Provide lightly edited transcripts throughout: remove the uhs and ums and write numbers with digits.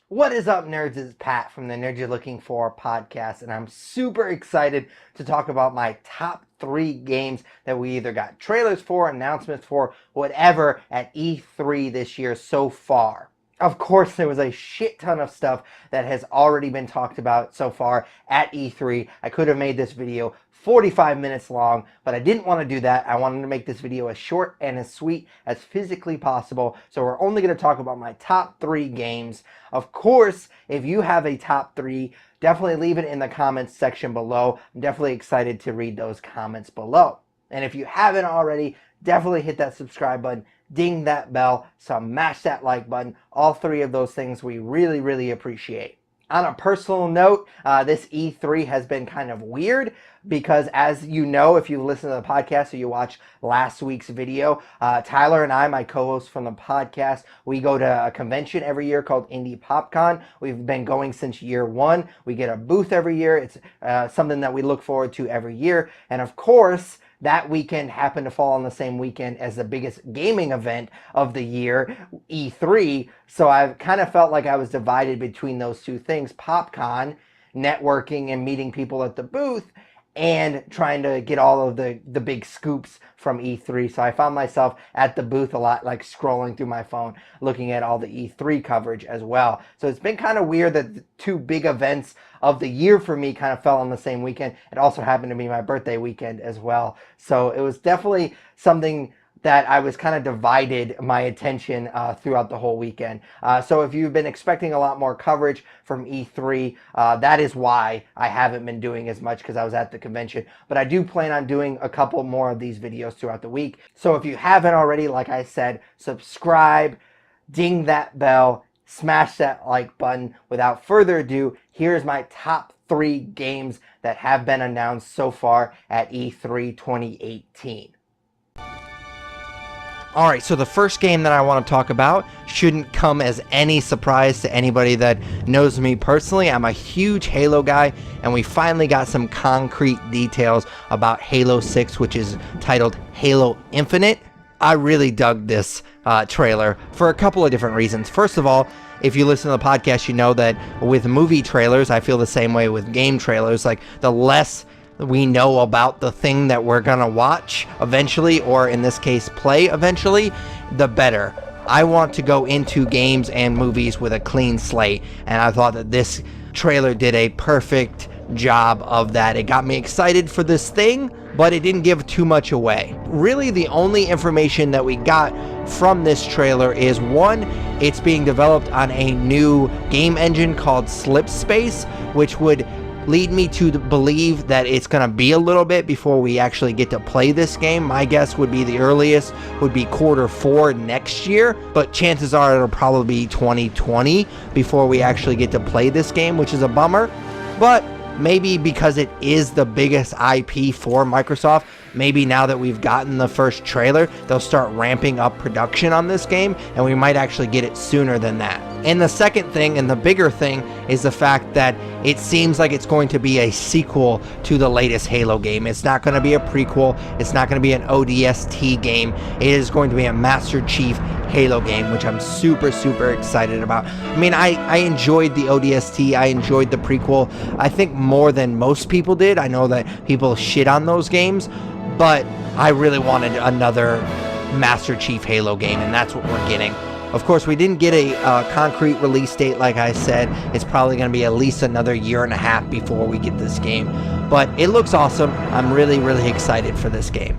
What is up, nerds? It's Pat from the Nerd You're Looking For podcast, and I'm super excited to talk about my top 3 games that we either got trailers for, announcements for, whatever at E3 this year so far. Of course, there was a shit ton of stuff that has already been talked about so far at E3. I could have made this video 45 minutes long, but I didn't want to do that. I wanted to make this video as short and as sweet as physically possible. So we're only going to talk about my top 3 games. Of course, if you have a top 3, definitely leave it in the comments section below. I'm definitely excited to read those comments below. And if you haven't already, definitely hit that subscribe button, ding that bell, smash that like button. All 3 of those things we really appreciate. On a personal note, this E3 has been kind of weird because, as you know, if you listen to the podcast or you watch last week's video, Tyler and I, my co-host from the podcast, we go to a convention every year called Indie PopCon. We've been going since year 1. We get a booth every year. It's something that we look forward to every year. And of course, that weekend happened to fall on the same weekend as the biggest gaming event of the year, E3. So I kind of felt like I was divided between those two things, PopCon, networking and meeting people at the booth, and trying to get all of the big scoops from E3. So I found myself at the booth a lot, like scrolling through my phone, looking at all the E3 coverage as well. So it's been kind of weird that the 2 big events of the year for me kind of fell on the same weekend. It also happened to be my birthday weekend as well. So it was definitely something that I was kind of divided my attention throughout the whole weekend. So if you've been expecting a lot more coverage from E3, that is why I haven't been doing as much, because I was at the convention. But I do plan on doing a couple more of these videos throughout the week. So if you haven't already, like I said, subscribe, ding that bell, smash that like button. Without further ado, here's my top 3 games that have been announced so far at E3 2018. Alright, so the first game that I want to talk about shouldn't come as any surprise to anybody that knows me personally. I'm a huge Halo guy, and we finally got some concrete details about Halo 6, which is titled Halo Infinite. I really dug this trailer for a couple of different reasons. First of all, if you listen to the podcast, you know that with movie trailers, I feel the same way with game trailers. Like, the less we know about the thing that we're gonna watch eventually, or in this case play eventually, the better. I want to go into games and movies with a clean slate, and I thought that this trailer did a perfect job of that. It got me excited for this thing, but it didn't give too much away. Really, the only information that we got from this trailer is, one, it's being developed on a new game engine called Slipspace, which would lead me to believe that it's going to be a little bit before we actually get to play this game. My guess would be the earliest would be Q4 next year, but chances are it'll probably be 2020 before we actually get to play this game, which is a bummer. But maybe because it is the biggest IP for Microsoft, maybe now that we've gotten the first trailer, they'll start ramping up production on this game, and we might actually get it sooner than that. And the second thing, and the bigger thing, is the fact that it seems like it's going to be a sequel to the latest Halo game. It's not going to be a prequel. It's not going to be an ODST game. It is going to be a Master Chief Halo game, which I'm super excited about. I mean, I enjoyed the ODST. I enjoyed the prequel, I think, more than most people did. I know that people shit on those games, but I really wanted another Master Chief Halo game, and that's what we're getting. Of course, we didn't get a concrete release date, like I said. It's probably going to be at least another year and a half before we get this game. But it looks awesome. I'm really excited for this game.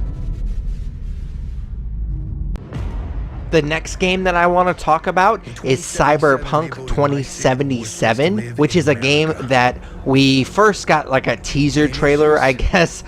The next game that I want to talk about is Cyberpunk 2077, which is a game that we first got like a teaser trailer, I guess,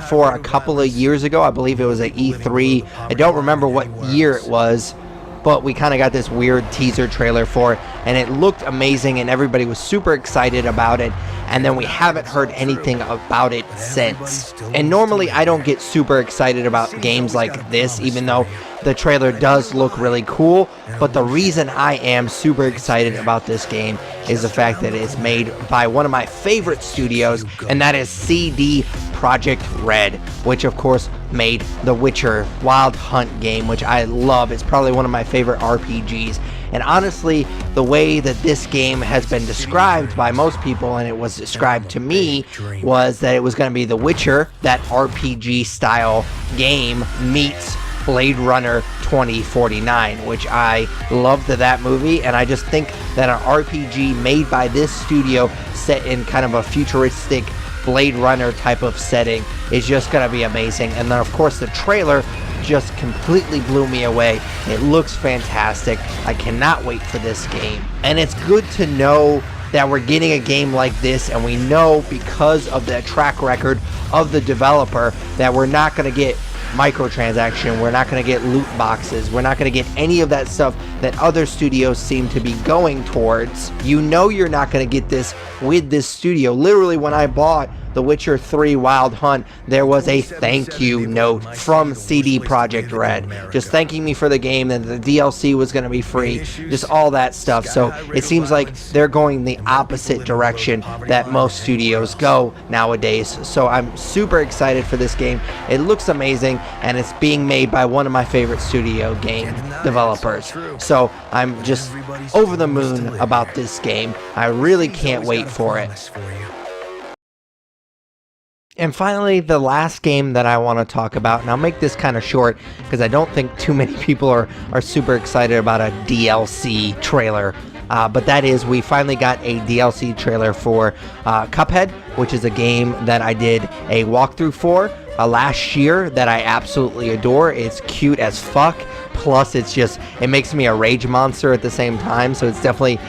for a couple of years ago. I believe it was at E3. I don't remember what year it was, but we kind of got this weird teaser trailer for it, and it looked amazing, and everybody was super excited about it, and then we haven't heard anything about it since. And normally I don't get super excited about games like this, even though the trailer does look really cool, but the reason I am super excited about this game is the fact that it's made by one of my favorite studios, and that is CD Projekt Red, which of course made The Witcher Wild Hunt game, which I love. It's probably one of my favorite RPGs, And honestly, the way that this game has been described by most people, and it was described to me, was that it was going to be The Witcher, that RPG style game, meets Blade Runner 2049, which I loved that movie, and I just think that an RPG made by this studio set in kind of a futuristic Blade Runner type of setting is just going to be amazing. And then of course the trailer just completely blew me away. It looks fantastic. I cannot wait for this game. And it's good to know that we're getting a game like this, and we know because of the track record of the developer that we're not going to get microtransaction, we're not going to get loot boxes, we're not going to get any of that stuff that other studios seem to be going towards. You know you're not going to get this with this studio. Literally, when I bought The Witcher 3 Wild Hunt, there was a thank you note from CD Projekt Red, just thanking me for the game, and the DLC was going to be free, just all that stuff. So it seems like they're going the opposite direction that most studios go nowadays. So I'm super excited for this game. It looks amazing, and it's being made by one of my favorite studio game developers. So I'm just over the moon about this game. I really can't wait for it. And finally, the last game that I want to talk about, and I'll make this kind of short because I don't think too many people are super excited about a DLC trailer. But that is, we finally got a DLC trailer for Cuphead, which is a game that I did a walkthrough for last year that I absolutely adore. It's cute as fuck. Plus, it makes me a rage monster at the same time, so it's definitely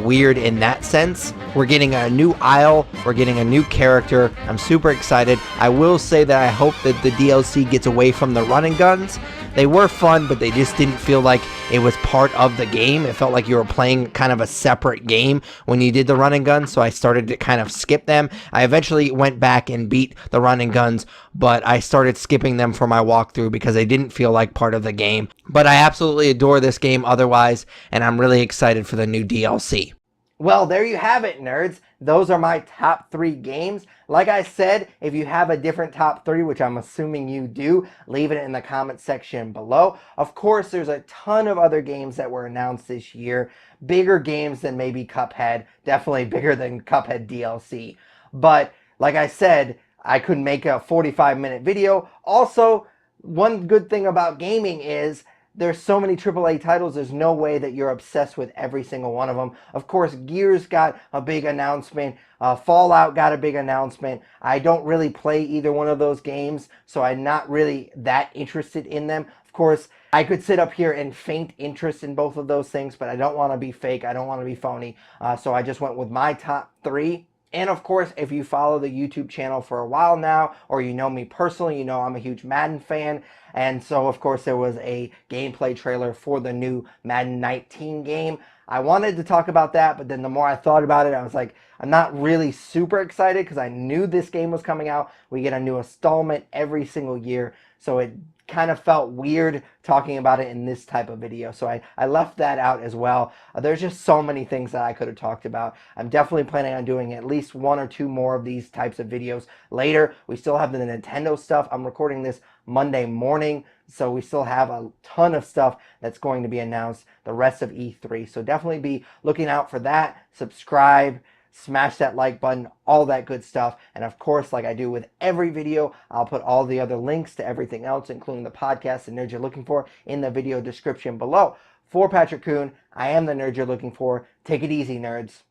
weird in that sense. We're getting a new Isle, we're getting a new character. I'm super excited. I will say that I hope that the DLC gets away from the run and guns. They were fun, but they just didn't feel like it was part of the game. It felt like you were playing kind of a separate game when you did the run and guns, so I started to kind of skip them. I eventually went back and beat the run and guns, but I started skipping them for my walkthrough because they didn't feel like part of the game. But I absolutely adore this game otherwise, and I'm really excited for the new DLC. Well, there you have it, nerds. Those are my top 3 games. Like I said, if you have a different top 3, which I'm assuming you do, leave it in the comment section below. Of course, there's a ton of other games that were announced this year. Bigger games than maybe Cuphead. Definitely bigger than Cuphead DLC. But like I said, I could make a 45-minute video. Also, one good thing about gaming is there's so many AAA titles, there's no way that you're obsessed with every single one of them. Of course, Gears got a big announcement. Fallout got a big announcement. I don't really play either one of those games, so I'm not really that interested in them. Of course, I could sit up here and feign interest in both of those things, but I don't want to be fake. I don't want to be phony. So I just went with my top 3. And of course, if you follow the YouTube channel for a while now, or you know me personally, you know I'm a huge Madden fan. And so, of course, there was a gameplay trailer for the new Madden 19 game. I wanted to talk about that, but then the more I thought about it, I was like, I'm not really super excited because I knew this game was coming out. We get a new installment every single year, so it kind of felt weird talking about it in this type of video. So I left that out as well. There's just so many things that I could have talked about. I'm definitely planning on doing at least 1 or 2 more of these types of videos later. We still have the Nintendo stuff. I'm recording this Monday morning, so we still have a ton of stuff that's going to be announced the rest of E3. So definitely be looking out for that. Subscribe, smash that like button, all that good stuff. And of course, like I do with every video, I'll put all the other links to everything else, including the podcast and nerds you're looking for, in the video description below. For Patrick Kuhn, I am the nerd you're looking for. Take it easy, nerds.